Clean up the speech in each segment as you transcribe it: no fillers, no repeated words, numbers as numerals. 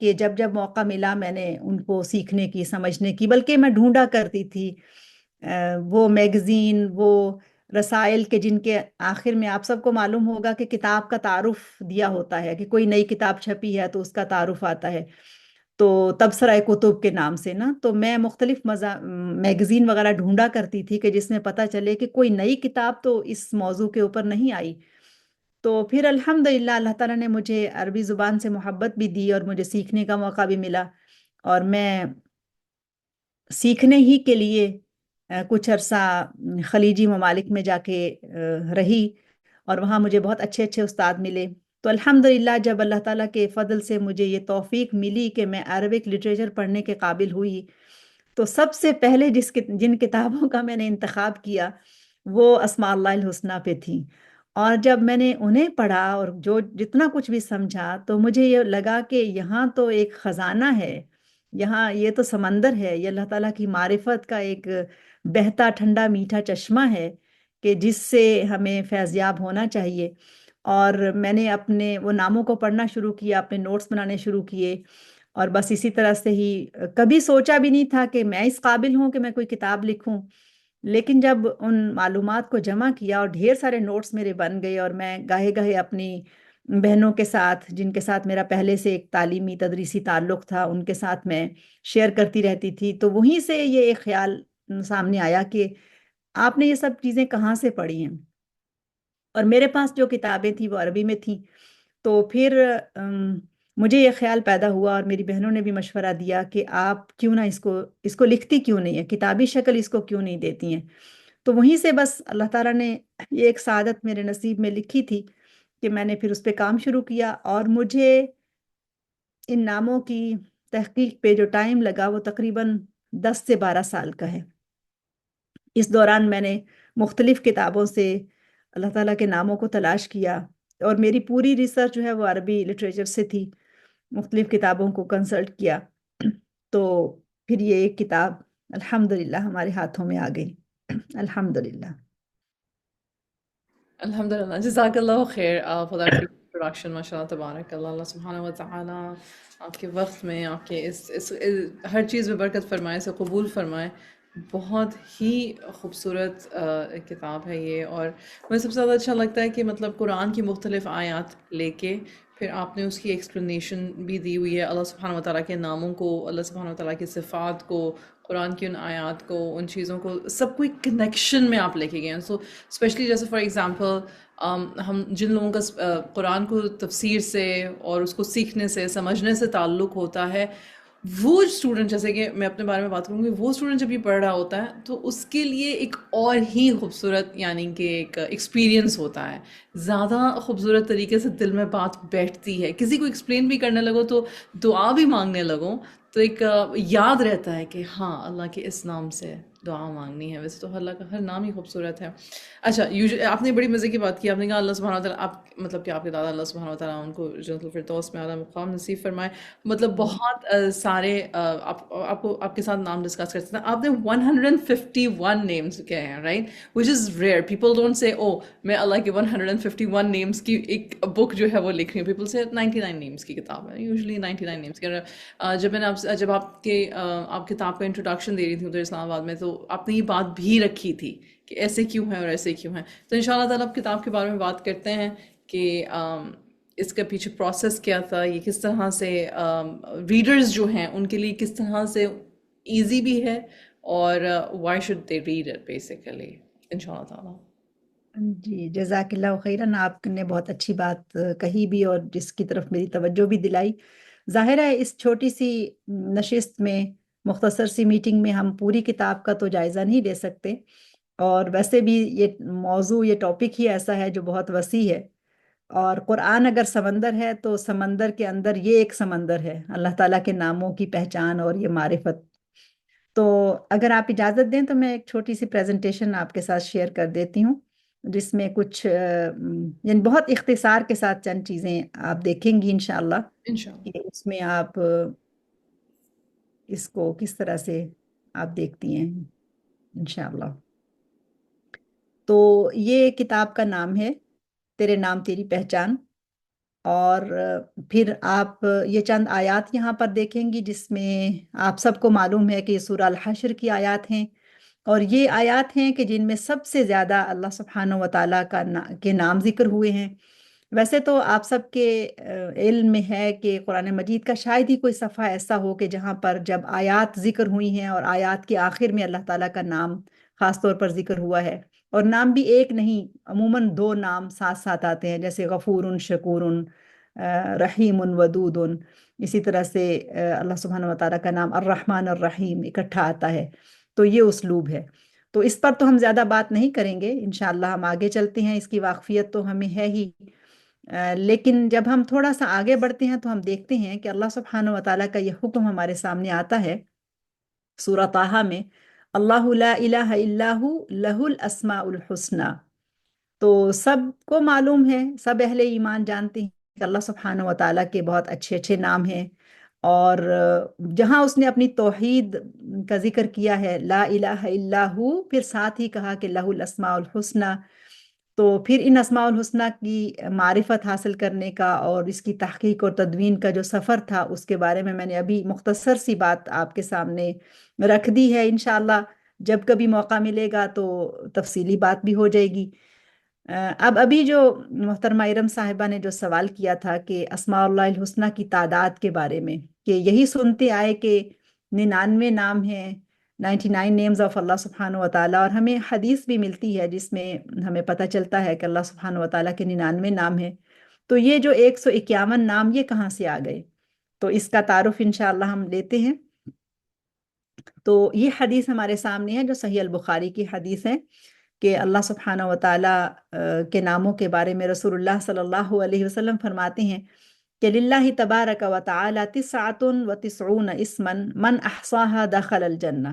کہ جب جب موقع ملا میں نے ان کو سیکھنے کی سمجھنے کی، بلکہ میں ڈھونڈا کرتی تھی وہ میگزین، وہ رسائل کے جن کے آخر میں آپ سب کو معلوم ہوگا کہ کتاب کا تعارف دیا ہوتا ہے، کہ کوئی نئی کتاب چھپی ہے تو اس کا تعارف آتا ہے، تو تبصرہ کتب کے نام سے نا، تو میں مختلف میگزین وغیرہ ڈھونڈا کرتی تھی کہ جس میں پتہ چلے کہ کوئی نئی کتاب تو اس موضوع کے اوپر نہیں آئی۔ تو پھر الحمدللہ اللہ تعالیٰ نے مجھے عربی زبان سے محبت بھی دی اور مجھے سیکھنے کا موقع بھی ملا، اور میں سیکھنے ہی کے لیے کچھ عرصہ خلیجی ممالک میں جا کے رہی، اور وہاں مجھے بہت اچھے اچھے استاد ملے۔ تو الحمدللہ جب اللہ تعالیٰ کے فضل سے مجھے یہ توفیق ملی کہ میں عربک لٹریچر پڑھنے کے قابل ہوئی، تو سب سے پہلے جن کتابوں کا میں نے انتخاب کیا وہ اسماء اللہ الحسنہ پہ تھی، اور جب میں نے انہیں پڑھا اور جتنا کچھ بھی سمجھا تو مجھے یہ لگا کہ یہاں تو ایک خزانہ ہے، یہاں یہ تو سمندر ہے، یہ اللہ تعالیٰ کی معرفت کا ایک بہتا ٹھنڈا میٹھا چشمہ ہے کہ جس سے ہمیں فیضیاب ہونا چاہیے۔ اور میں نے اپنے وہ ناموں کو پڑھنا شروع کیا، اپنے نوٹس بنانے شروع کیے، اور بس اسی طرح سے ہی کبھی سوچا بھی نہیں تھا کہ میں اس قابل ہوں کہ میں کوئی کتاب لکھوں، لیکن جب ان معلومات کو جمع کیا اور ڈھیر سارے نوٹس میرے بن گئے، اور میں گاہے گاہے اپنی بہنوں کے ساتھ جن کے ساتھ میرا پہلے سے ایک تعلیمی تدریسی تعلق تھا ان کے ساتھ میں شیئر کرتی رہتی تھی، تو وہیں سے یہ ایک خیال سامنے آیا کہ آپ نے یہ سب چیزیں کہاں سے پڑھی ہیں؟ اور میرے پاس جو کتابیں تھیں وہ عربی میں تھیں، تو پھر مجھے یہ خیال پیدا ہوا، اور میری بہنوں نے بھی مشورہ دیا کہ آپ کیوں نہ اس کو لکھتی کیوں نہیں ہے، کتابی شکل اس کو کیوں نہیں دیتی ہیں؟ تو وہیں سے بس اللہ تعالیٰ نے یہ ایک سعادت میرے نصیب میں لکھی تھی کہ میں نے پھر اس پہ کام شروع کیا، اور مجھے ان ناموں کی تحقیق پہ جو ٹائم لگا وہ تقریباً 10 سے 12 سال کا ہے۔ اس دوران میں نے مختلف کتابوں سے اللہ تعالیٰ کے ناموں کو تلاش کیا، اور میری پوری ریسرچ جو ہے وہ عربی لٹریچر سے تھی، مختلف کتابوں کو کنسلٹ کیا، تو پھر یہ ایک کتاب الحمدللہ ہمارے ہاتھوں میں آ گئی، الحمدللہ۔ الحمدللہ، جزاک اللہ خیر فار دیٹ انٹروڈکشن، ماشاء اللہ تبارک اللہ، اللہ سبحانہ و تعالیٰ آپ کے وقت میں آپ کے اس ہر چیز میں برکت فرمائے، اسے قبول فرمائے۔ بہت ہی خوبصورت کتاب ہے یہ، اور مجھے سب سے زیادہ اچھا لگتا ہے کہ مطلب قرآن کی مختلف آیات لے کے پھر آپ نے اس کی ایکسپلینیشن بھی دی ہوئی ہے، اللہ سبحانہ و تعالیٰ کے ناموں کو، اللہ سبحانہ و تعالیٰ کی صفات کو، قرآن کی ان آیات کو، ان چیزوں کو، سب کو ایک کنیکشن میں آپ لے کے گئے ہیں۔ سو اسپیشلی جیسے فار ایگزامپل ہم جن لوگوں کا قرآن کو تفسیر سے اور اس کو سیکھنے سے سمجھنے سے تعلق ہوتا ہے، وہ اسٹوڈنٹ، جیسے کہ میں اپنے بارے میں بات کروں گی، وہ اسٹوڈنٹ جب یہ پڑھ رہا ہوتا ہے تو اس کے لیے ایک اور ہی خوبصورت یعنی کہ ایک ایکسپیرینس ہوتا ہے، زیادہ خوبصورت طریقے سے دل میں بات بیٹھتی ہے، کسی کو ایکسپلین بھی کرنے لگو تو دعا بھی مانگنے لگو تو ایک یاد رہتا ہے کہ ہاں اللہ کے اس نام سے دعا مانگنی ہے۔ ویسے تو اللہ کا ہر نام ہی خوبصورت ہے۔ اچھا، آپ نے بڑی مزے کی بات کی، آپ نے کہا اللہ سبحانہ و تعالیٰ، آپ مطلب کہ آپ کے دادا اللہ سبحانہ و تعالیٰ ان کو جنت الفردوس میں اعلیٰ مقام نصیب فرمائے۔ مطلب بہت سارے آپ کو آپ کے ساتھ نام ڈسکس کرتے ہیں، آپ نے 151 نیمز کہے ہیں، right, which is rare, people don't say O میں اللہ کے 151 نیمز کی ایک بک جو ہے وہ لکھ رہی ہوں، پیپل سے 99 نیمز کی کتاب ہے، یوزلی 99 نیمز کی۔ جب میں نے جب آپ کتاب کا انٹروڈکشن دے رہی تھی ادھر اسلام آباد میں، تو آپ نے یہ بات بھی رکھی تھی کہ ایسے کیوں ہیں اور ایسے کیوں ہیں، تو ان شاء اللہ تعالیٰ اب کتاب کے بارے میں بات کرتے ہیں کہ اس کا پیچھے پروسیس کیا تھا، یہ کس طرح سے ریڈرز جو ہیں ان کے لیے کس طرح سے ایزی بھی ہے، اور why should they read it basically, ان شاء اللہ تعالیٰ۔ جی جزاک اللہ خیراً، آپ نے بہت اچھی بات کہی بھی اور جس کی طرف میری توجہ بھی دلائی۔ ظاہر ہے اس چھوٹی سی نشست میں، مختصر سی میٹنگ میں ہم پوری کتاب کا تو جائزہ نہیں لے سکتے، اور ویسے بھی یہ موضوع، یہ ٹاپک ہی ایسا ہے جو بہت وسیع ہے، اور قرآن اگر سمندر ہے تو سمندر کے اندر یہ ایک سمندر ہے، اللہ تعالیٰ کے ناموں کی پہچان اور یہ معرفت۔ تو اگر آپ اجازت دیں تو میں ایک چھوٹی سی پریزنٹیشن آپ کے ساتھ شیئر کر دیتی ہوں، جس میں کچھ یعنی بہت اختصار کے ساتھ چند چیزیں آپ دیکھیں گی انشاءاللہ، ان شاء اللہ۔ کہ اس میں آپ اس کو کس طرح سے آپ دیکھتی ہیں انشاءاللہ۔ تو یہ کتاب کا نام ہے تیرے نام تیری پہچان، اور پھر آپ یہ چند آیات یہاں پر دیکھیں گی جس میں آپ سب کو معلوم ہے کہ یہ سورہ الحشر کی آیات ہیں، اور یہ آیات ہیں کہ جن میں سب سے زیادہ اللہ سبحانہ و تعالیٰ کے نام ذکر ہوئے ہیں۔ ویسے تو آپ سب کے علم میں ہے کہ قرآن مجید کا شاید ہی کوئی صفحہ ایسا ہو کہ جہاں پر جب آیات ذکر ہوئی ہیں اور آیات کے آخر میں اللہ تعالیٰ کا نام خاص طور پر ذکر ہوا ہے، اور نام بھی ایک نہیں، عموماً دو نام ساتھ ساتھ آتے ہیں، جیسے غفور، شکور، رحیم، ودود۔ اسی طرح سے اللہ سبحانہ و تعالیٰ کا نام الرحمن الرحیم اکٹھا آتا ہے، تو یہ اسلوب ہے۔ تو اس پر تو ہم زیادہ بات نہیں کریں گے، انشاءاللہ ہم آگے چلتے ہیں، اس کی واقفیت تو ہمیں ہے ہی۔ لیکن جب ہم تھوڑا سا آگے بڑھتے ہیں تو ہم دیکھتے ہیں کہ اللہ سبحانہ و تعالیٰ کا یہ حکم ہمارے سامنے آتا ہے سورہ طٰہٰ میں، اللہ لا الہ الا ہو لہ الاسماء الحسنی۔ تو سب کو معلوم ہے، سب اہل ایمان جانتے ہیں کہ اللہ سبحانہ و تعالیٰ کے بہت اچھے اچھے نام ہیں، اور جہاں اس نے اپنی توحید کا ذکر کیا ہے، لا الہ الا ہو، پھر ساتھ ہی کہا کہ لہ الاسماء الحسنی، تو پھر ان اسماء الحسنی کی معرفت حاصل کرنے کا اور اس کی تحقیق اور تدوین کا جو سفر تھا، اس کے بارے میں نے ابھی مختصر سی بات آپ کے سامنے رکھ دی ہے۔ انشاءاللہ جب کبھی موقع ملے گا تو تفصیلی بات بھی ہو جائے گی۔ اب ابھی جو محترمہ ارم صاحبہ نے جو سوال کیا تھا کہ اسماء اللہ الحسنی کی تعداد کے بارے میں، کہ یہی سنتے آئے کہ 99 نام ہیں، 99 نیمز آف اللہ سبحانہ و تعالیٰ، اور ہمیں حدیث بھی ملتی ہے جس میں ہمیں پتہ چلتا ہے کہ اللہ سبحانہ و تعالیٰ کے 99 نام ہیں، تو یہ جو 151 نام یہ کہاں سے آ گئے؟ تو اس کا تعارف انشاءاللہ ہم لیتے ہیں۔ تو یہ حدیث ہمارے سامنے ہے جو صحیح البخاری کی حدیث ہے کہ اللہ سبحانہ و تعالیٰ کے ناموں کے بارے میں رسول اللہ صلی اللہ علیہ وسلم فرماتے ہیں کہ للہ تبارک و تعالیٰ تسعۃ و تسعون اسما من احصاها دخل الجنہ،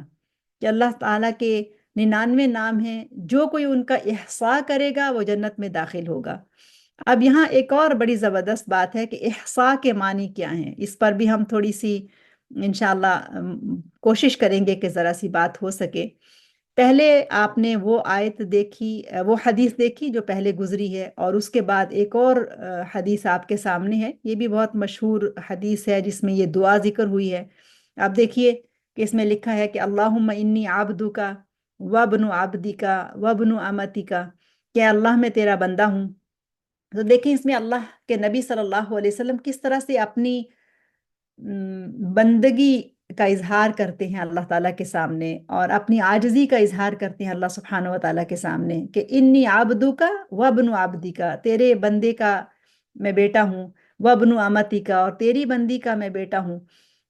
کہ اللہ تعالیٰ کے 99 نام ہیں، جو کوئی ان کا احصاء کرے گا وہ جنت میں داخل ہوگا۔ اب یہاں ایک اور بڑی زبردست بات ہے کہ احصاء کے معنی کیا ہیں، اس پر بھی ہم تھوڑی سی انشاءاللہ کوشش کریں گے کہ ذرا سی بات ہو سکے۔ پہلے آپ نے وہ آیت دیکھی، وہ حدیث دیکھی جو پہلے گزری ہے، اور اس کے بعد ایک اور حدیث آپ کے سامنے ہے، یہ بھی بہت مشہور حدیث ہے جس میں یہ دعا ذکر ہوئی ہے۔ آپ دیکھیے کہ اس میں لکھا ہے کہ اللہم انی عبدک وابن عبدک وابن امتک، کہ اللہ میں تیرا بندہ ہوں۔ تو دیکھیں اس میں اللہ کے نبی صلی اللہ علیہ وسلم کس طرح سے اپنی بندگی کا اظہار کرتے ہیں اللہ تعالیٰ کے سامنے، اور اپنی عاجزی کا اظہار کرتے ہیں اللہ سبحانہ و تعالیٰ کے سامنے کہ انی عبدک وابن عبدک، تیرے بندے کا میں بیٹا ہوں، وابن امتی کا، اور تیری بندی کا میں بیٹا ہوں۔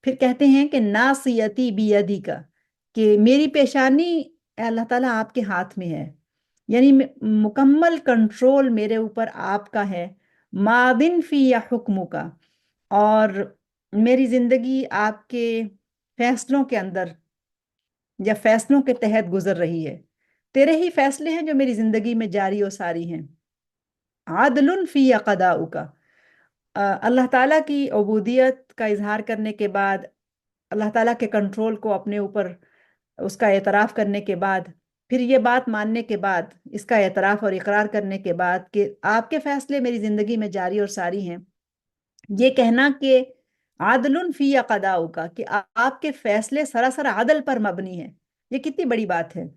پھر کہتے ہیں کہ ناصیتی بیدک، کہ میری پیشانی اے اللہ تعالیٰ آپ کے ہاتھ میں ہے، یعنی مکمل کنٹرول میرے اوپر آپ کا ہے، ماضٍ فی حکم کا، اور میری زندگی آپ کے فیصلوں کے اندر یا فیصلوں کے تحت گزر رہی ہے، تیرے ہی فیصلے ہیں جو میری زندگی میں جاری و ساری ہیں۔ عدل فی قضاؤک، کا اللہ تعالیٰ کی عبودیت کا اظہار کرنے کے بعد، اللہ تعالیٰ کے کنٹرول کو اپنے اوپر اس کا اعتراف کرنے کے بعد، پھر یہ بات ماننے کے بعد، اس کا اعتراف اور اقرار کرنے کے بعد کہ آپ کے فیصلے میری زندگی میں جاری اور ساری ہیں، یہ کہنا کہ عدل فی قضاؤک، کہ آپ کے فیصلے سراسر عدل پر مبنی ہیں، یہ کتنی بڑی بات ہے۔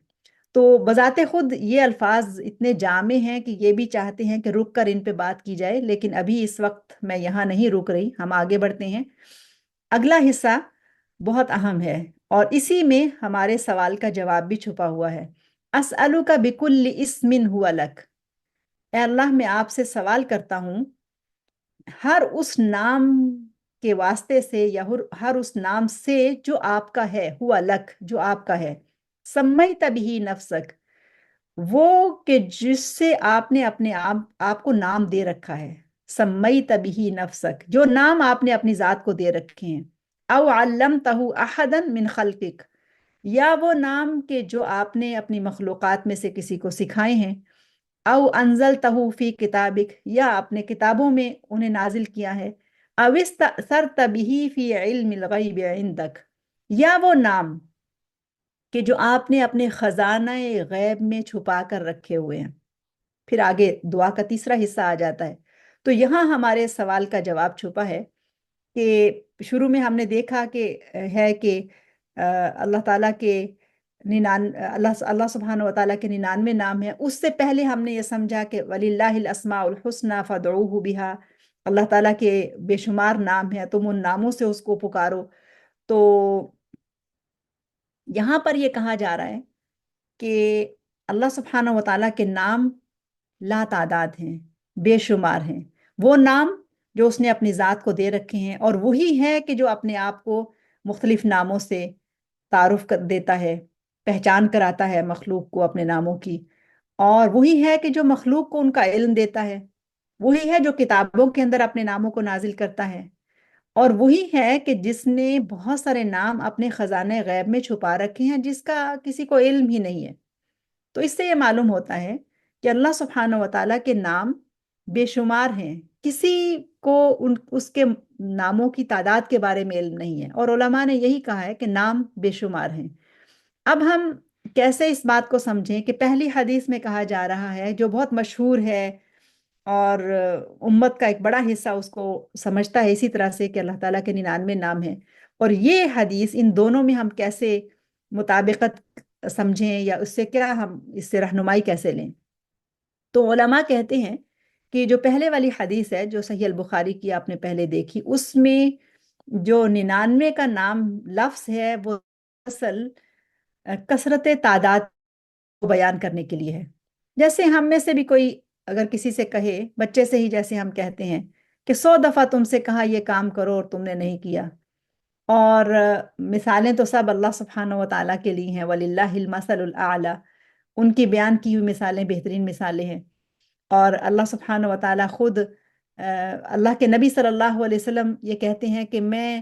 تو بذات خود یہ الفاظ اتنے جامع ہیں کہ یہ بھی چاہتے ہیں کہ رک کر ان پہ بات کی جائے، لیکن ابھی اس وقت میں یہاں نہیں رک رہی، ہم آگے بڑھتے ہیں۔ اگلا حصہ بہت اہم ہے، اور اسی میں ہمارے سوال کا جواب بھی چھپا ہوا ہے۔ اسألک بکل اسم ہوا لک، اے اللہ میں آپ سے سوال کرتا ہوں ہر اس نام کے واسطے سے یا ہر اس نام سے جو آپ کا ہے، ہوا لک، جو آپ کا ہے، سمیت بہ نفسک، وہ کہ جس سے آپ نے اپنے آپ کو نام دے رکھا ہے، سمیت بہ نفسک، جو نام آپ نے اپنی ذات کو دے رکھے ہیں، او علمتہ احدا من خلقک، یا وہ نام کہ جو آپ نے اپنی مخلوقات میں سے کسی کو سکھائے ہیں، او انزلتہ فی کتابک، یا اپنے کتابوں میں انہیں نازل کیا ہے، او استأثرت بہ فی علم الغیب عندک، یا وہ نام کہ جو آپ نے اپنے خزانہ غیب میں چھپا کر رکھے ہوئے ہیں۔ پھر آگے دعا کا تیسرا حصہ آ جاتا ہے۔ تو یہاں ہمارے سوال کا جواب چھپا ہے کہ شروع میں ہم نے دیکھا کہ ہے کہ اللہ تعالیٰ کے اللہ سبحانہ و تعالیٰ کے 99 نام ہیں. اس سے پہلے ہم نے یہ سمجھا کہ وَلِلَّهِ الْأَسْمَاءُ الْحُسْنَى فَادْعُوهُ بِهَا، اللہ تعالیٰ کے بے شمار نام ہیں، تم ان ناموں سے اس کو پکارو. تو یہاں پر یہ کہا جا رہا ہے کہ اللہ سبحانہ و تعالیٰ کے نام لا تعداد ہیں، بے شمار ہیں. وہ نام جو اس نے اپنی ذات کو دے رکھے ہیں، اور وہی ہے کہ جو اپنے آپ کو مختلف ناموں سے تعارف دیتا ہے، پہچان کراتا ہے مخلوق کو اپنے ناموں کی. اور وہی ہے کہ جو مخلوق کو ان کا علم دیتا ہے، وہی ہے جو کتابوں کے اندر اپنے ناموں کو نازل کرتا ہے، اور وہی ہے کہ جس نے بہت سارے نام اپنے خزانے غیب میں چھپا رکھے ہیں جس کا کسی کو علم ہی نہیں ہے. تو اس سے یہ معلوم ہوتا ہے کہ اللہ سبحانہ و تعالیٰ کے نام بے شمار ہیں، کسی کو اس کے ناموں کی تعداد کے بارے میں علم نہیں ہے، اور علماء نے یہی کہا ہے کہ نام بے شمار ہیں. اب ہم کیسے اس بات کو سمجھیں کہ پہلی حدیث میں کہا جا رہا ہے، جو بہت مشہور ہے اور امت کا ایک بڑا حصہ اس کو سمجھتا ہے اسی طرح سے، کہ اللہ تعالیٰ کے 99 نام ہیں، اور یہ حدیث ان دونوں میں ہم کیسے مطابقت سمجھیں، یا اس سے کیا ہم اس سے رہنمائی کیسے لیں؟ تو علماء کہتے ہیں کہ جو پہلے والی حدیث ہے، جو صحیح البخاری کی آپ نے پہلے دیکھی، اس میں جو 99 کا نام لفظ ہے وہ اصل کثرت تعداد کو بیان کرنے کے لیے ہے. جیسے ہم میں سے بھی کوئی اگر کسی سے کہے، بچے سے ہی جیسے ہم کہتے ہیں کہ 100 دفعہ تم سے کہا یہ کام کرو اور تم نے نہیں کیا. اور مثالیں تو سب اللہ سبحانہ و تعالیٰ کے لیے ہیں، وَلِلَّهِ الْمَثَلُ الْأَعْلَى، ان کی بیان کی ہوئی مثالیں بہترین مثالیں ہیں. اور اللہ سبحانہ و تعالیٰ خود اللہ کے نبی صلی اللہ علیہ وسلم یہ کہتے ہیں کہ میں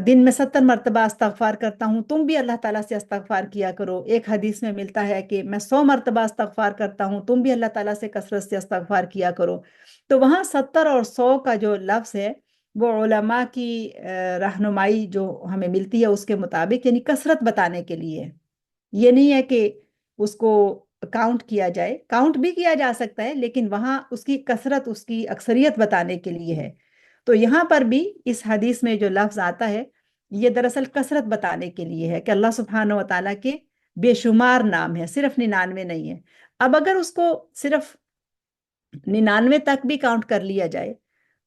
دن میں 70 مرتبہ استغفار کرتا ہوں، تم بھی اللہ تعالیٰ سے استغفار کیا کرو. ایک حدیث میں ملتا ہے کہ میں 100 مرتبہ استغفار کرتا ہوں، تم بھی اللہ تعالیٰ سے کثرت سے استغفار کیا کرو. تو وہاں 70 اور 100 کا جو لفظ ہے وہ علماء کی رہنمائی جو ہمیں ملتی ہے اس کے مطابق، یعنی کثرت بتانے کے لیے. یہ نہیں ہے کہ اس کو کاؤنٹ کیا جائے، کاؤنٹ بھی کیا جا سکتا ہے، لیکن وہاں اس کی کثرت، اس کی اکثریت بتانے کے لیے ہے. تو یہاں پر بھی اس حدیث میں جو لفظ آتا ہے یہ دراصل کثرت بتانے کے لیے ہے کہ اللہ سبحانہ و تعالیٰ کے بے شمار نام ہے، صرف 99 نہیں ہے. اب اگر اس کو صرف 99 تک بھی کاؤنٹ کر لیا جائے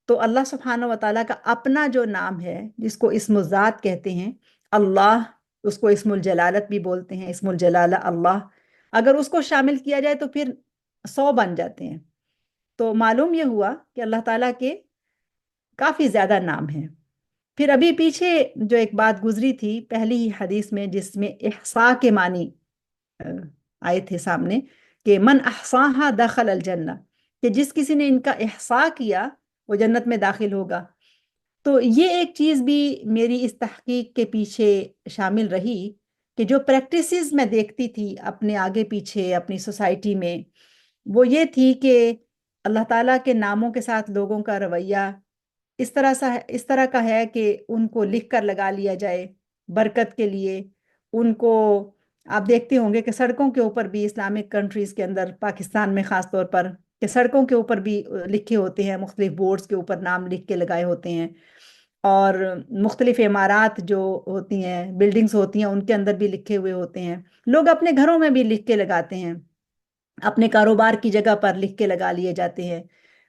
تو اللہ سبحانہ و تعالیٰ کا اپنا جو نام ہے، جس کو اسم الذات کہتے ہیں، اللہ، اس کو اسم الجلالت بھی بولتے ہیں، اسم الجلالہ اللہ، اگر اس کو شامل کیا جائے تو پھر 100 بن جاتے ہیں. تو معلوم یہ ہوا کہ اللہ تعالیٰ کے کافی زیادہ نام ہیں. پھر ابھی پیچھے جو ایک بات گزری تھی پہلی ہی حدیث میں، جس میں احصاء کے معنی آئے تھے سامنے، کہ من احصاها دخل الجنہ، کہ جس کسی نے ان کا احصاء کیا وہ جنت میں داخل ہوگا. تو یہ ایک چیز بھی میری اس تحقیق کے پیچھے شامل رہی کہ جو پریکٹسز میں دیکھتی تھی اپنے آگے پیچھے اپنی سوسائٹی میں، وہ یہ تھی کہ اللہ تعالیٰ کے ناموں کے ساتھ لوگوں کا رویہ اس طرح کا ہے کہ ان کو لکھ کر لگا لیا جائے برکت کے لیے. ان کو آپ دیکھتے ہوں گے کہ سڑکوں کے اوپر بھی اسلامک کنٹریز کے اندر، پاکستان میں خاص طور پر، کہ سڑکوں کے اوپر بھی لکھے ہوتے ہیں، مختلف بورڈز کے اوپر نام لکھ کے لگائے ہوتے ہیں. اور مختلف عمارات جو ہوتی ہیں، بلڈنگز ہوتی ہیں، ان کے اندر بھی لکھے ہوئے ہوتے ہیں. لوگ اپنے گھروں میں بھی لکھ کے لگاتے ہیں، اپنے کاروبار کی جگہ پر لکھ کے لگا لیے جاتے ہیں،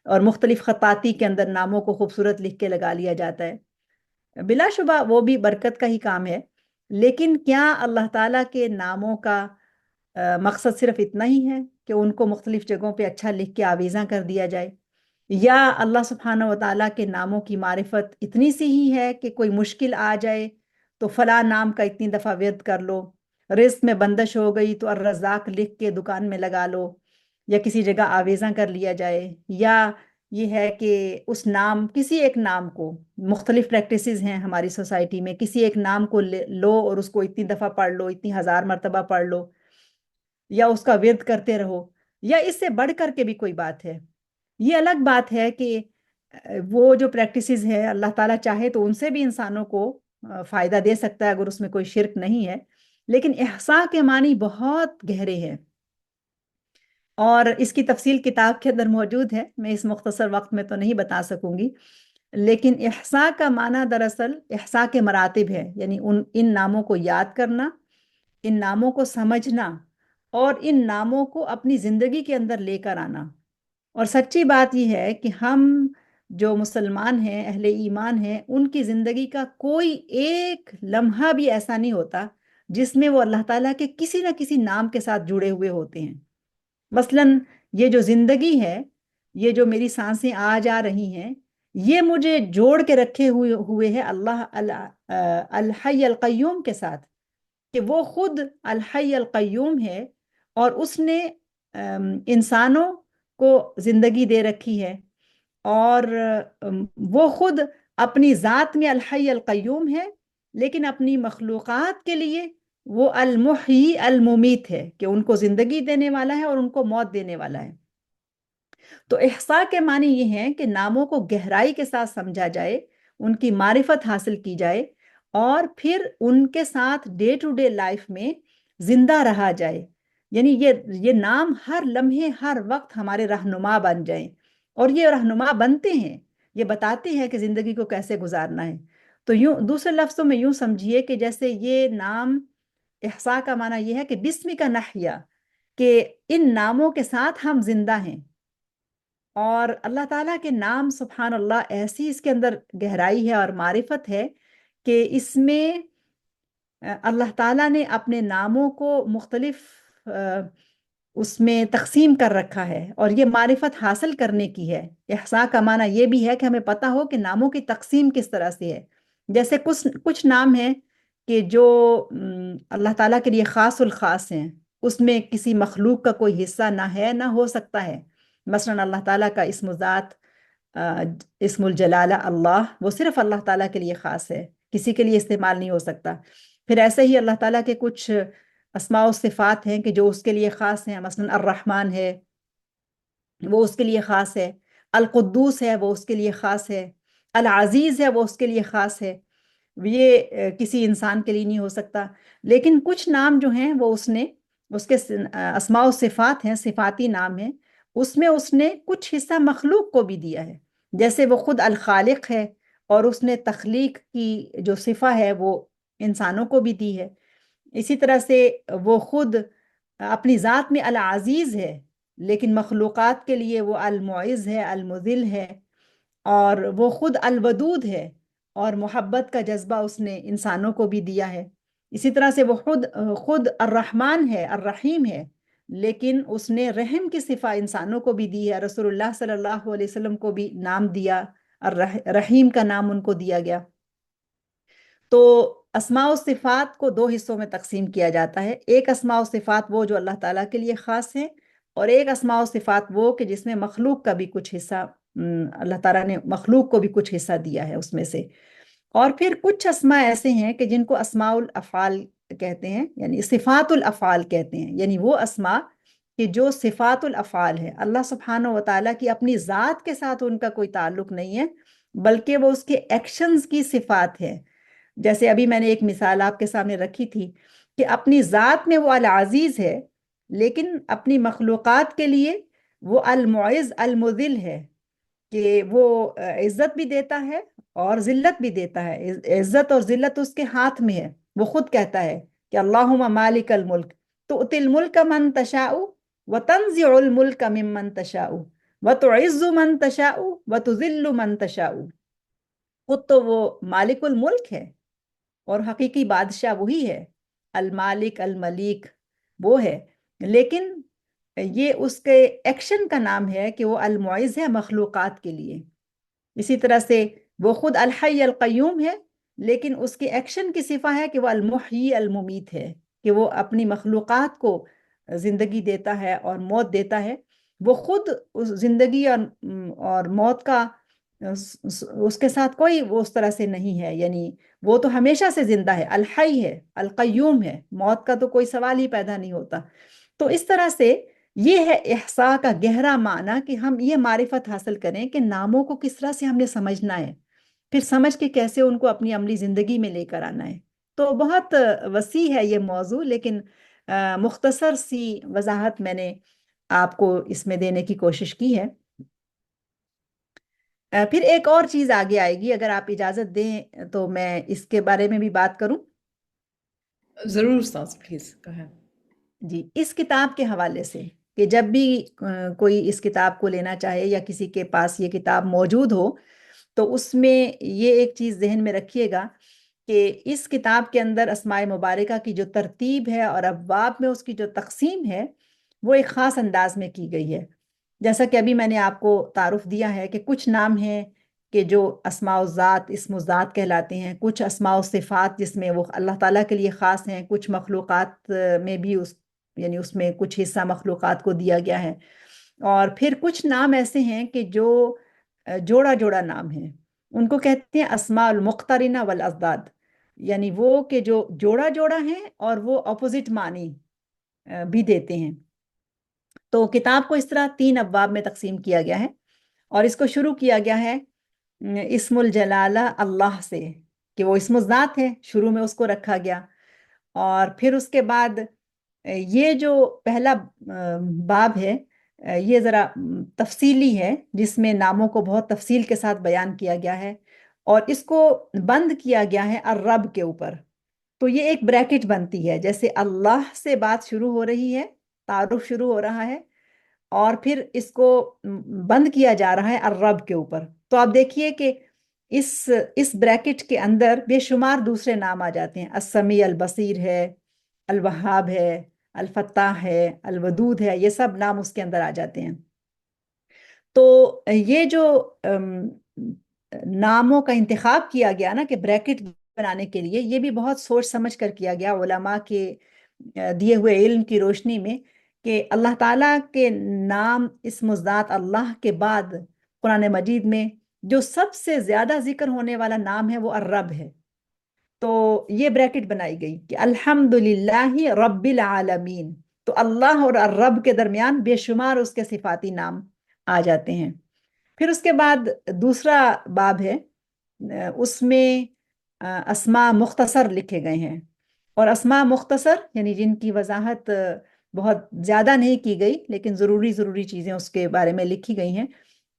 اور مختلف خطاطی کے اندر ناموں کو خوبصورت لکھ کے لگا لیا جاتا ہے. بلا شبہ وہ بھی برکت کا ہی کام ہے، لیکن کیا اللہ تعالیٰ کے ناموں کا مقصد صرف اتنا ہی ہے کہ ان کو مختلف جگہوں پہ اچھا لکھ کے آویزاں کر دیا جائے؟ یا اللہ سبحانہ و تعالیٰ کے ناموں کی معرفت اتنی سی ہی ہے کہ کوئی مشکل آ جائے تو فلاں نام کا اتنی دفعہ ورد کر لو، رزق میں بندش ہو گئی تو الرزاق لکھ کے دکان میں لگا لو، یا کسی جگہ آویزاں کر لیا جائے؟ یا یہ ہے کہ اس نام، کسی ایک نام کو، مختلف پریکٹسز ہیں ہماری سوسائٹی میں، کسی ایک نام کو لو اور اس کو اتنی دفعہ پڑھ لو، اتنی 1000 مرتبہ پڑھ لو، یا اس کا ورد کرتے رہو، یا اس سے بڑھ کر کے بھی کوئی بات ہے. یہ الگ بات ہے کہ وہ جو پریکٹسز ہیں اللہ تعالیٰ چاہے تو ان سے بھی انسانوں کو فائدہ دے سکتا ہے اگر اس میں کوئی شرک نہیں ہے، لیکن احصاء کے معنی بہت گہرے ہیں. اور اس کی تفصیل کتاب کے اندر موجود ہے، میں اس مختصر وقت میں تو نہیں بتا سکوں گی، لیکن احصاء کا معنی دراصل احصاء کے مراتب ہے، یعنی ان ناموں کو یاد کرنا، ان ناموں کو سمجھنا، اور ان ناموں کو اپنی زندگی کے اندر لے کر آنا۔ اور سچی بات یہ ہے کہ ہم جو مسلمان ہیں، اہل ایمان ہیں، ان کی زندگی کا کوئی ایک لمحہ بھی ایسا نہیں ہوتا جس میں وہ اللہ تعالیٰ کے کسی نہ کسی نام کے ساتھ جڑے ہوئے ہوتے ہیں۔ مثلاً یہ جو زندگی ہے، یہ جو میری سانسیں آ جا رہی ہیں، یہ مجھے جوڑ کے رکھے ہوئے ہے اللہ الحی القیوم کے ساتھ، کہ وہ خود الحی القیوم ہے، اور اس نے انسانوں کو زندگی دے رکھی ہے، اور وہ خود اپنی ذات میں الحی القیوم ہے، لیکن اپنی مخلوقات کے لیے وہ المحیی الممیت ہے، کہ ان کو زندگی دینے والا ہے اور ان کو موت دینے والا ہے۔ تو احصاء کے معنی یہ ہیں کہ ناموں کو گہرائی کے ساتھ سمجھا جائے، ان کی معرفت حاصل کی جائے، اور پھر ان کے ساتھ ڈے ٹو ڈے لائف میں زندہ رہا جائے، یعنی یہ نام ہر لمحے ہر وقت ہمارے رہنما بن جائیں، اور یہ رہنما بنتے ہیں، یہ بتاتے ہیں کہ زندگی کو کیسے گزارنا ہے۔ تو یوں دوسرے لفظوں میں یوں سمجھیے کہ جیسے یہ نام احصاء کا معنی یہ ہے کہ بسم کا نحیا، کہ ان ناموں کے ساتھ ہم زندہ ہیں۔ اور اللہ تعالیٰ کے نام سبحان اللہ ایسی اس کے اندر گہرائی ہے اور معرفت ہے کہ اس میں اللہ تعالیٰ نے اپنے ناموں کو مختلف اس میں تقسیم کر رکھا ہے، اور یہ معرفت حاصل کرنے کی ہے۔ احصاء کا معنی یہ بھی ہے کہ ہمیں پتہ ہو کہ ناموں کی تقسیم کس طرح سے ہے۔ جیسے کچھ نام ہیں کہ جو اللہ تعالیٰ کے لیے خاص الخاص ہیں، اس میں کسی مخلوق کا کوئی حصہ نہ ہے نہ ہو سکتا ہے۔ مثلا اللہ تعالیٰ کا اسم ذات، اسم الجلالہ اللہ، وہ صرف اللہ تعالیٰ کے لیے خاص ہے، کسی کے لیے استعمال نہیں ہو سکتا۔ پھر ایسے ہی اللہ تعالیٰ کے کچھ اسماء و صفات ہیں کہ جو اس کے لیے خاص ہیں، مثلا الرحمن ہے، وہ اس کے لیے خاص ہے، القدوس ہے، وہ اس کے لیے خاص ہے، العزیز ہے، وہ اس کے لیے خاص ہے، یہ کسی انسان کے لیے نہیں ہو سکتا۔ لیکن کچھ نام جو ہیں وہ اس کے اسماء و صفات ہیں، صفاتی نام ہیں، اس میں اس نے کچھ حصہ مخلوق کو بھی دیا ہے، جیسے وہ خود الخالق ہے، اور اس نے تخلیق کی جو صفہ ہے وہ انسانوں کو بھی دی ہے۔ اسی طرح سے وہ خود اپنی ذات میں العزیز ہے، لیکن مخلوقات کے لیے وہ المعز ہے، المذل ہے، اور وہ خود الودود ہے، اور محبت کا جذبہ اس نے انسانوں کو بھی دیا ہے۔ اسی طرح سے وہ خود الرحمن ہے، الرحیم ہے، لیکن اس نے رحم کی صفہ انسانوں کو بھی دی ہے۔ رسول اللہ صلی اللہ علیہ وسلم کو بھی نام دیا، رحیم کا نام ان کو دیا گیا۔ تو اسماء و صفات کو دو حصوں میں تقسیم کیا جاتا ہے، ایک اسماء و صفات وہ جو اللہ تعالیٰ کے لیے خاص ہیں، اور ایک اسماء و صفات وہ کہ جس میں مخلوق کا بھی کچھ حصہ، اللہ تعالیٰ نے مخلوق کو بھی کچھ حصہ دیا ہے اس میں سے۔ اور پھر کچھ اسماء ایسے ہیں کہ جن کو اسماء الافعال کہتے ہیں، یعنی صفات الافعال کہتے ہیں، یعنی وہ اسماء کہ جو صفات الافعال ہے، اللہ سبحانہ و تعالیٰ کی اپنی ذات کے ساتھ ان کا کوئی تعلق نہیں ہے، بلکہ وہ اس کے ایکشنز کی صفات ہے۔ جیسے ابھی میں نے ایک مثال آپ کے سامنے رکھی تھی کہ اپنی ذات میں وہ العزیز ہے، لیکن اپنی مخلوقات کے لیے وہ المعز المذل ہے، کہ وہ عزت بھی دیتا ہے اور ذلت بھی دیتا ہے۔ عزت اور ذلت اس کے ہاتھ میں ہے، وہ خود کہتا ہے کہ اللہم مالک الملک تؤتی الملک من تشاء وتنزع الملک ممن تشاء وتعز من تشاء وتذل من تشاء۔ خود تو وہ مالک الملک ہے، اور حقیقی بادشاہ وہی ہے، المالک الملیک وہ ہے، لیکن یہ اس کے ایکشن کا نام ہے کہ وہ المعز ہے مخلوقات کے لیے۔ اسی طرح سے وہ خود الحی القیوم ہے، لیکن اس کے ایکشن کی صفہ ہے کہ وہ المحیی الممیت ہے، کہ وہ اپنی مخلوقات کو زندگی دیتا ہے اور موت دیتا ہے۔ وہ خود اس زندگی اور موت کا اس کے ساتھ کوئی وہ اس طرح سے نہیں ہے، یعنی وہ تو ہمیشہ سے زندہ ہے، الحی ہے، القیوم ہے، موت کا تو کوئی سوال ہی پیدا نہیں ہوتا۔ تو اس طرح سے یہ ہے احصاء کا گہرا معنی، کہ ہم یہ معرفت حاصل کریں کہ ناموں کو کس طرح سے ہم نے سمجھنا ہے، پھر سمجھ کے کیسے ان کو اپنی عملی زندگی میں لے کر آنا ہے۔ تو بہت وسیع ہے یہ موضوع، لیکن مختصر سی وضاحت میں نے آپ کو اس میں دینے کی کوشش کی ہے۔ پھر ایک اور چیز آگے آئے گی، اگر آپ اجازت دیں تو میں اس کے بارے میں بھی بات کروں۔ ضرور استاذ، پلیز go ahead. جی، اس کتاب کے حوالے سے کہ جب بھی کوئی اس کتاب کو لینا چاہے یا کسی کے پاس یہ کتاب موجود ہو، تو اس میں یہ ایک چیز ذہن میں رکھیے گا کہ اس کتاب کے اندر اسماء مبارکہ کی جو ترتیب ہے اور ابواب میں اس کی جو تقسیم ہے، وہ ایک خاص انداز میں کی گئی ہے۔ جیسا کہ ابھی میں نے آپ کو تعارف دیا ہے کہ کچھ نام ہیں کہ جو اسماء الذات، اسم الذات کہلاتے ہیں، کچھ اسماء و صفات جس میں وہ اللہ تعالیٰ کے لیے خاص ہیں، کچھ مخلوقات میں بھی یعنی اس میں کچھ حصہ مخلوقات کو دیا گیا ہے، اور پھر کچھ نام ایسے ہیں کہ جو جوڑا جوڑا نام ہیں، ان کو کہتے ہیں اسماء المقترنہ والازداد، یعنی وہ کہ جو جوڑا جوڑا ہیں اور وہ اپوزٹ معنی بھی دیتے ہیں۔ تو کتاب کو اس طرح 3 ابواب میں تقسیم کیا گیا ہے، اور اس کو شروع کیا گیا ہے اسم الجلالہ اللہ سے، کہ وہ اسم الذات ہے، شروع میں اس کو رکھا گیا۔ اور پھر اس کے بعد یہ جو پہلا باب ہے، یہ ذرا تفصیلی ہے، جس میں ناموں کو بہت تفصیل کے ساتھ بیان کیا گیا ہے، اور اس کو بند کیا گیا ہے الرب کے اوپر۔ تو یہ ایک بریکٹ بنتی ہے، جیسے اللہ سے بات شروع ہو رہی ہے، تعارف شروع ہو رہا ہے، اور پھر اس کو بند کیا جا رہا ہے الرب کے اوپر۔ تو آپ دیکھیے کہ اس بریکٹ کے اندر بے شمار دوسرے نام آ جاتے ہیں، السمیع، البصیر ہے، الوہاب ہے، الفتاح ہے، الودود ہے، یہ سب نام اس کے اندر آ جاتے ہیں۔ تو یہ جو ناموں کا انتخاب کیا گیا نا کہ بریکٹ بنانے کے لیے، یہ بھی بہت سوچ سمجھ کر کیا گیا علماء کے دیے ہوئے علم کی روشنی میں، کہ اللہ تعالیٰ کے نام اسم الذات اللہ کے بعد قرآن مجید میں جو سب سے زیادہ ذکر ہونے والا نام ہے وہ الرب ہے۔ تو یہ بریکٹ بنائی گئی کہ الحمدللہ رب العالمین، تو اللہ اور الرب کے درمیان بے شمار اس کے صفاتی نام آ جاتے ہیں۔ پھر اس کے بعد دوسرا باب ہے، اس میں اسماء مختصر لکھے گئے ہیں، اور اسماء مختصر یعنی جن کی وضاحت بہت زیادہ نہیں کی گئی، لیکن ضروری چیزیں اس کے بارے میں لکھی گئی ہیں۔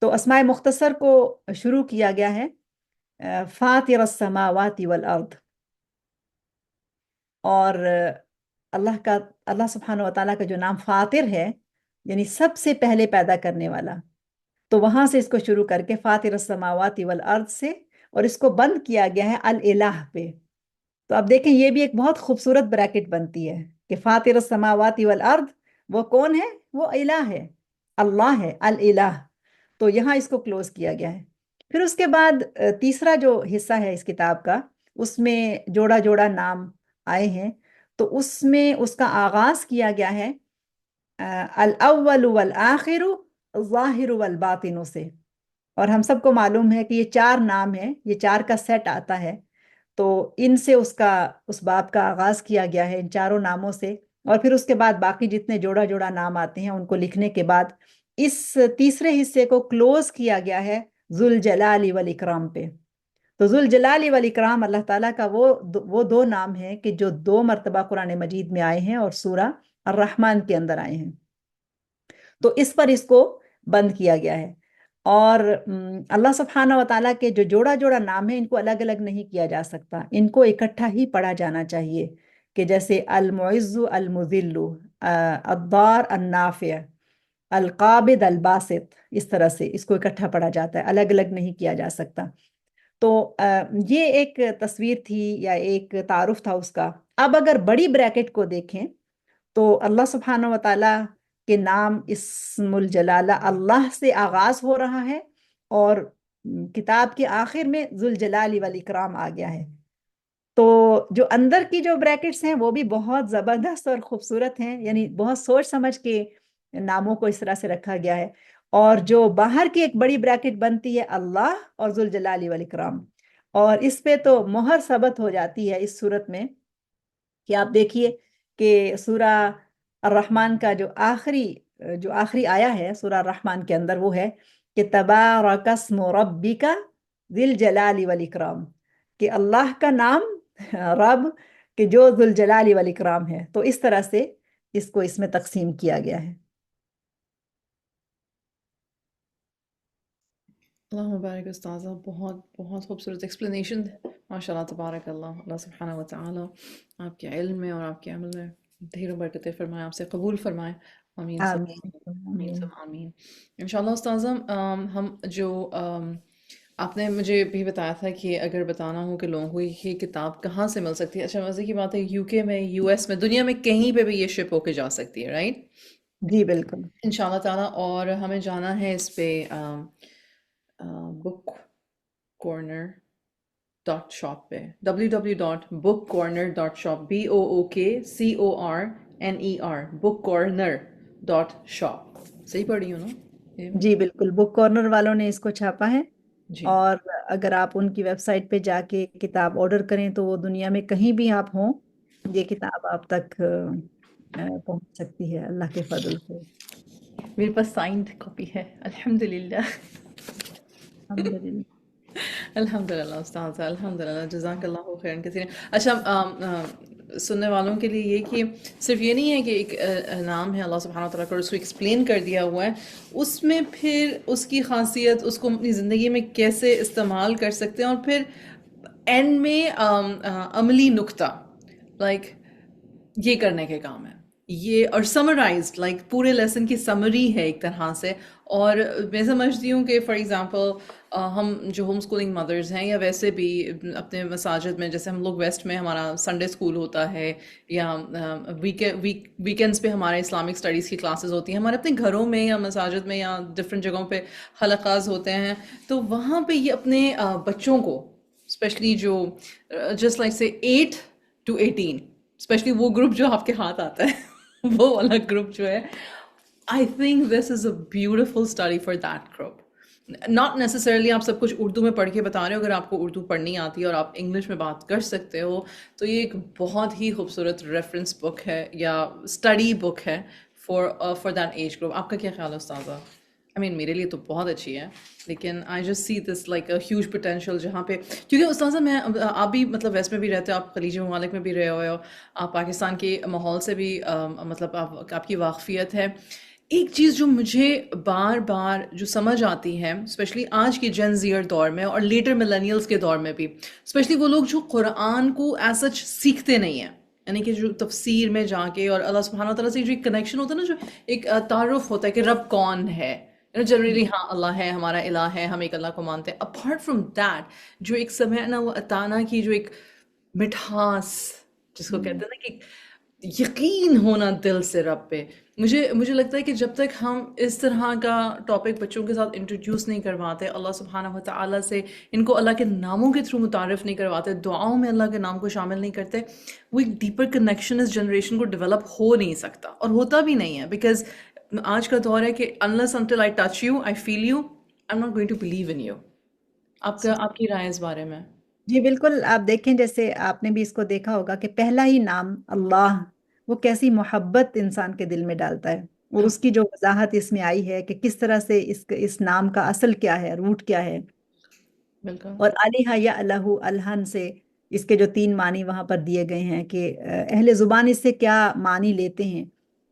تو اسماء مختصر کو شروع کیا گیا ہے فاطر السماوات والارض، اور اللہ سبحانہ و تعالیٰ کا جو نام فاطر ہے، یعنی سب سے پہلے پیدا کرنے والا، تو وہاں سے اس کو شروع کر کے فاطر السماوات والارض سے، اور اس کو بند کیا گیا ہے الالہ پہ۔ تو اب دیکھیں یہ بھی ایک بہت خوبصورت بریکٹ بنتی ہے کہ فاطر السماوات والارض وہ کون ہے؟ وہ الہ ہے، اللہ ہے، الالہ۔ تو یہاں اس کو کلوز کیا گیا ہے۔ پھر اس کے بعد تیسرا جو حصہ ہے اس کتاب کا، اس میں جوڑا جوڑا نام آئے ہیں، تو اس میں اس کا آغاز کیا گیا ہے الاول والآخر الظاہر والباطن سے، اور ہم سب کو معلوم ہے کہ یہ 4 نام ہیں، یہ 4 کا سیٹ آتا ہے، تو ان سے اس باب کا آغاز کیا گیا ہے، ان چاروں ناموں سے، اور پھر اس کے بعد باقی جتنے جوڑا جوڑا نام آتے ہیں ان کو لکھنے کے بعد اس تیسرے حصے کو کلوز کیا گیا ہے ذوالجلال والاکرام پہ۔ تو ذوالجلال والاکرام اللہ تعالیٰ کا وہ 2 نام ہیں کہ جو 2 مرتبہ قرآن مجید میں آئے ہیں اور سورہ الرحمن کے اندر آئے ہیں، تو اس پر اس کو بند کیا گیا ہے۔ اور اللہ سبحانہ و تعالیٰ کے جو جوڑا جوڑا نام ہیں، ان کو الگ الگ نہیں کیا جا سکتا، ان کو اکٹھا ہی پڑھا جانا چاہیے، کہ جیسے المعز المذل، الضار النافع، القابض الباسط، اس طرح سے اس کو اکٹھا پڑھا جاتا ہے، الگ الگ نہیں کیا جا سکتا۔ تو یہ ایک تصویر تھی یا ایک تعارف تھا اس کا۔ اب اگر بڑی بریکٹ کو دیکھیں تو اللہ سبحانہ و تعالیٰ کے نام اسم الجلالہ اللہ سے آغاز ہو رہا ہے، اور کتاب کے آخر میں ذوالجلال والاکرام آ گیا ہے۔ تو جو اندر کی جو بریکٹس ہیں وہ بھی بہت زبردست اور خوبصورت ہیں، یعنی بہت سوچ سمجھ کے ناموں کو اس طرح سے رکھا گیا ہے۔ اور جو باہر کی ایک بڑی بریکٹ بنتی ہے اللہ اور ذوالجلال والاکرام، اور اس پہ تو مہر ثبت ہو جاتی ہے اس صورت میں کہ آپ دیکھیے کہ سورہ الرحمن کا جو آخری آیا ہے سورہ الرحمن کے اندر، وہ ہے کہ تبارک اسم ربک ذی الجلال والاکرام، کہ اللہ کا نام رب کہ جو ذوالجلال والاکرام ہے۔ تو اس طرح سے اس کو اس میں تقسیم کیا گیا ہے۔ اللہ مبارک استاذہ، بہت بہت خوبصورت ایکسپلینیشن، ماشاء اللہ تبارک اللہ، اللہ سبحانہ و تعالیٰ آپ کے علم میں اور آپ کے عمل میں ڈھیر و برکتیں فرمائے، آپ سے قبول فرمائے، آمین سب آمین آمین آمین۔ سب آمین۔ انشاءاللہ استاذہ، ہم جو آپ نے مجھے بھی بتایا تھا کہ اگر بتانا ہو کہ لوگوں کو یہ کتاب کہاں سے مل سکتی ہے، اچھا مزے کی بات ہے، یو کے میں، یو ایس میں، دنیا میں کہیں پہ بھی یہ شپ ہو کے جا سکتی ہے، رائٹ؟ جی بالکل۔ ان شاء اللہ تعالیٰ، اور ہمیں جانا ہے اس پہ بک کارنر ڈاٹ شاپ پہ، www.bookcorner.shop، BOOKCORNER، book corner dot shop, صحیح پڑھ رہی ہوں نا یہ میں؟ جی بالکل، بک کارنر والوں نے اس کو چھاپا ہے، جی اور اگر آپ ان کی ویب سائٹ پہ جا کے کتاب آرڈر کریں تو وہ دنیا میں کہیں بھی آپ ہوں، یہ کتاب آپ تک پہنچ سکتی ہے اللہ کے فضل سے۔ میرے پاس سائنڈ کاپی ہے الحمدللہ۔ الحمدللہ۔ الحمد للہ استاذ، الحمد للہ، جزاک اللہ خیرن کثیر۔ اچھا، سننے والوں کے لیے یہ کہ صرف یہ نہیں ہے کہ ایک نام ہے اللہ سبحانہ وتعالیٰ کا، اس کو ایکسپلین کر دیا ہوا ہے، اس میں پھر اس کی خاصیت، اس کو اپنی زندگی میں کیسے استعمال کر سکتے ہیں، اور پھر اینڈ میں عملی نکتہ، لائک یہ کرنے کے کام ہے یہ، اور سمرائزڈ، لائک پورے لیسن کی سمری ہے ایک طرح سے۔ اور میں سمجھتی ہوں کہ فار ایگزامپل ہم جو ہوم اسکولنگ مدرز ہیں، یا ویسے بھی اپنے مساجد میں، جیسے ہم لوگ ویسٹ میں ہمارا سنڈے اسکول ہوتا ہے، یا ویکینڈس پہ ہمارے اسلامک اسٹڈیز کی کلاسز ہوتی ہیں، ہمارے اپنے گھروں میں یا مساجد میں یا ڈفرینٹ جگہوں پہ حلقاز ہوتے ہیں، تو وہاں پہ یہ اپنے بچوں کو، اسپیشلی جو جسٹ لائک سے 8 to 18، اسپیشلی وہ گروپ جو آپ کے ہاتھ آتا ہے وہ والا گروپ جو ہے، I think this is a beautiful study for that group. Not necessarily آپ سب کچھ اردو میں پڑھ کے بتا رہے ہو، اگر آپ کو اردو پڑھنی آتی ہے اور آپ انگلش میں بات کر سکتے ہو، تو یہ ایک بہت ہی خوبصورت ریفرنس بک ہے یا اسٹڈی بک ہے فار دیٹ ایج گروپ۔ آپ کا کیا خیال ہے استاذہ؟ آئی مین میرے لیے تو بہت اچھی ہے، لیکن I just see this like a huge potential, جہاں پہ، کیونکہ استاذہ میں، آپ بھی مطلب ویسٹ میں بھی رہتے ہو، آپ خلیجی ممالک میں بھی رہے ہوئے ہو، آپ پاکستان کے ماحول سے بھی مطلب آپ کی واقفیت ہے۔ ایک چیز جو مجھے بار بار جو سمجھ آتی ہے، اسپیشلی آج کے جن زیئر دور میں اور لیٹر ملینیلز کے دور میں بھی، اسپیشلی وہ لوگ جو قرآن کو ایز سچ سیکھتے نہیں ہیں، یعنی کہ جو تفسیر میں جا کے اور اللہ سبحانہ تعالیٰ سے جو ایک کنیکشن ہوتا ہے نا، جو ایک تعارف ہوتا ہے کہ رب کون ہے، جنرلی ہاں اللہ ہے، ہمارا الہ ہے، ہم ایک اللہ کو مانتے ہیں، اپارٹ فرام دیٹ جو ایک سمعنا و اطانا کی جو ایک مٹھاس، جس کو کہتے ہیں نا کہ یقین ہونا دل سے رب پہ، مجھے لگتا ہے کہ جب تک ہم اس طرح کا ٹاپک بچوں کے ساتھ انٹروڈیوس نہیں کرواتے، اللہ سبحانہ و تعالیٰ سے ان کو اللہ کے ناموں کے تھرو متعارف نہیں کرواتے، دعاؤں میں اللہ کے نام کو شامل نہیں کرتے، وہ ایک ڈیپر کنیکشن اس جنریشن کو ڈیولپ ہو نہیں سکتا، اور ہوتا بھی نہیں ہے، بیکاز آج کا دور ہے کہ unless until I touch you, I feel you, I'm not going to believe in you۔ آپ کی رائے اس بارے میں؟ جی بالکل، آپ دیکھیں جیسے آپ نے بھی اس کو دیکھا ہوگا کہ پہلا ہی نام اللہ وہ کیسی محبت انسان کے دل میں ڈالتا ہے، اور ہاں، اس کی جو وضاحت اس میں آئی ہے کہ کس طرح سے اس نام کا اصل کیا ہے، روٹ کیا ہے، بالکل۔ اور الہ یا الہ الہن سے اس کے جو 3 معنی وہاں پر دیے گئے ہیں کہ اہل زبان اس سے کیا معنی لیتے ہیں،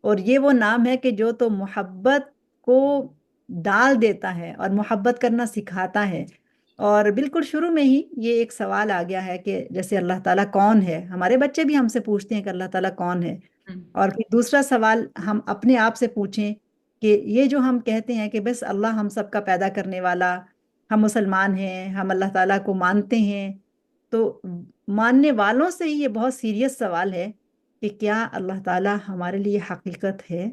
اور یہ وہ نام ہے کہ جو تو محبت کو ڈال دیتا ہے اور محبت کرنا سکھاتا ہے۔ اور بالکل شروع میں ہی یہ ایک سوال آ گیا ہے کہ جیسے اللہ تعالیٰ کون ہے، ہمارے بچے بھی ہم سے پوچھتے ہیں کہ اللہ تعالیٰ کون ہے، ہم، اور پھر دوسرا سوال ہم اپنے آپ سے پوچھیں کہ یہ جو ہم کہتے ہیں کہ بس اللہ ہم سب کا پیدا کرنے والا، ہم مسلمان ہیں، ہم اللہ تعالیٰ کو مانتے ہیں، تو ماننے والوں سے ہی یہ بہت سیریس سوال ہے کہ کیا اللہ تعالیٰ ہمارے لیے حقیقت ہے؟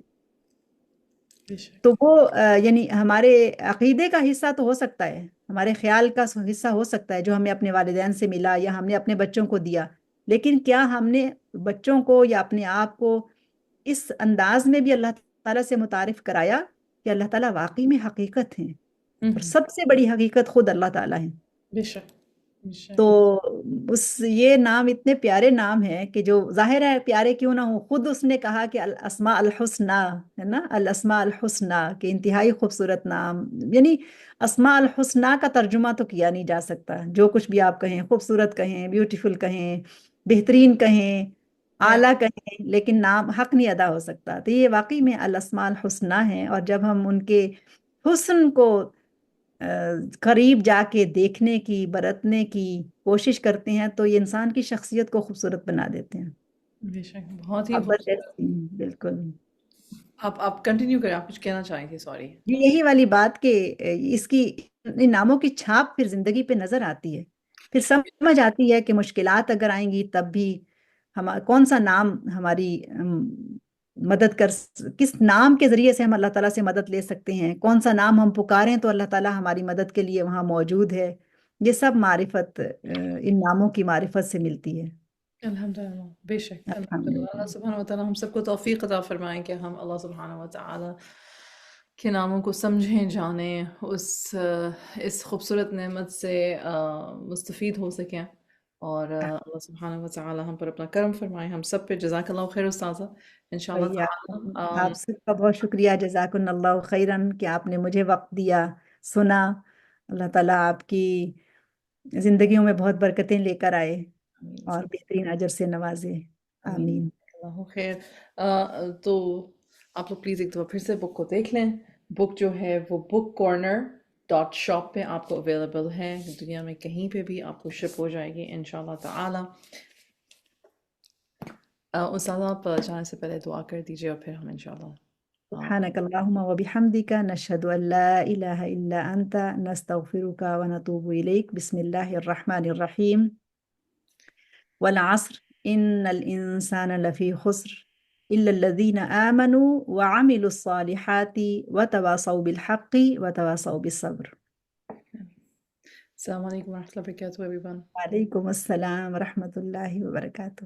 بے شک۔ تو وہ یعنی ہمارے عقیدے کا حصہ تو ہو سکتا ہے، ہمارے خیال کا حصہ ہو سکتا ہے جو ہمیں اپنے والدین سے ملا یا ہم نے اپنے بچوں کو دیا، لیکن کیا ہم نے بچوں کو یا اپنے آپ کو اس انداز میں بھی اللہ تعالیٰ سے متعارف کرایا کہ اللہ تعالیٰ واقعی میں حقیقت ہیں، اور ہم، سب سے بڑی حقیقت خود اللہ تعالیٰ ہے۔ بے شک، بے تو شک۔ یہ نام اتنے پیارے نام ہیں کہ جو ظاہر ہے پیارے کیوں نہ ہو، خود اس نے کہا کہ الاسماء الحسنہ، ہے نا، الاسماء الحسنہ، کہ انتہائی خوبصورت نام، یعنی اسماء الحسنہ کا ترجمہ تو کیا نہیں جا سکتا، جو کچھ بھی آپ کہیں، خوبصورت کہیں، بیوٹیفل کہیں، بہترین کہیں، Yeah۔ اعلیٰ کہیں، لیکن نام حق نہیں ادا ہو سکتا، تو یہ واقعی میں الاسماء الحسنہ ہیں، اور جب ہم ان کے حسن کو قریب جا کے دیکھنے کی برتنے کی کوشش کرتے ہیں تو یہ انسان کی شخصیت کو خوبصورت بنا دیتے ہیں. بے شک بہت ہی محبت خوبصورت. ایسی بالکل. آپ کنٹینیو کریں, آپ کچھ کہنا چاہیں گے, سوری. جی یہی والی بات کہ اس کی ان ناموں کی چھاپ پھر زندگی پہ نظر آتی ہے, پھر سمجھ آتی ہے کہ مشکلات اگر آئیں گی تب بھی کون سا نام ہماری مدد کس نام کے ذریعے سے ہم اللہ تعالیٰ سے مدد لے سکتے ہیں, کون سا نام ہم پکاریں تو اللہ تعالیٰ ہماری مدد کے لیے وہاں موجود ہے. یہ سب معرفت ان ناموں کی معرفت سے ملتی ہے. الحمدللہ, بے شک الحمدللہ. اللہ الحمدللہ. سبحانہ وتعالیٰ ہم سب کو توفیق عطا فرمائیں کہ ہم اللہ سبحانہ وتعالیٰ کے ناموں کو سمجھیں, جانیں, اس خوبصورت نعمت سے مستفید ہو سکیں, اور اللہ سبحانہ وتعالیٰ ہم پر اپنا کرم فرمائیں ہم سب پہ. جزاک اللہ خیر استاذہ. انشاءاللہ تعالیٰ آپ سب کا بہت شکریہ, جزاکن اللہ خیرن, کہ آپ نے مجھے وقت دیا, سنا. اللہ تعالیٰ آپ کی زندگیوں میں بہت برکتیں لے کر آئے اور بہترین اجر سے نوازے. آمین. اللہ خیر. تو آپ لوگ پلیز ایک دفعہ پھر سے بک کو دیکھ لیں. بک جو ہے وہ bookcorner.shop پہ آپ کو اویلیبل ہے, دنیا میں کہیں پہ بھی آپ کو شپ ہو جائے گی انشاءاللہ تعالی. استاد آپ جانے سے پہلے دعا کر دیجیے اور پھر ہم انشاءاللہ. سبحانك اللهم وبحمدك نشهد أن لا إله إلا أنت نستغفرك ونتوب إليك. بسم الله الرحمن الرحيم. والعصر إن الإنسان لفي خسر إلا الذين آمنوا وعملوا الصالحات وتواصوا بالحق وتواصوا بالصبر. السلام علیکم ورحمۃ اللہ وبرکاتہ everyone. وعلیکم السلام ورحمۃ اللہ وبرکاتہ.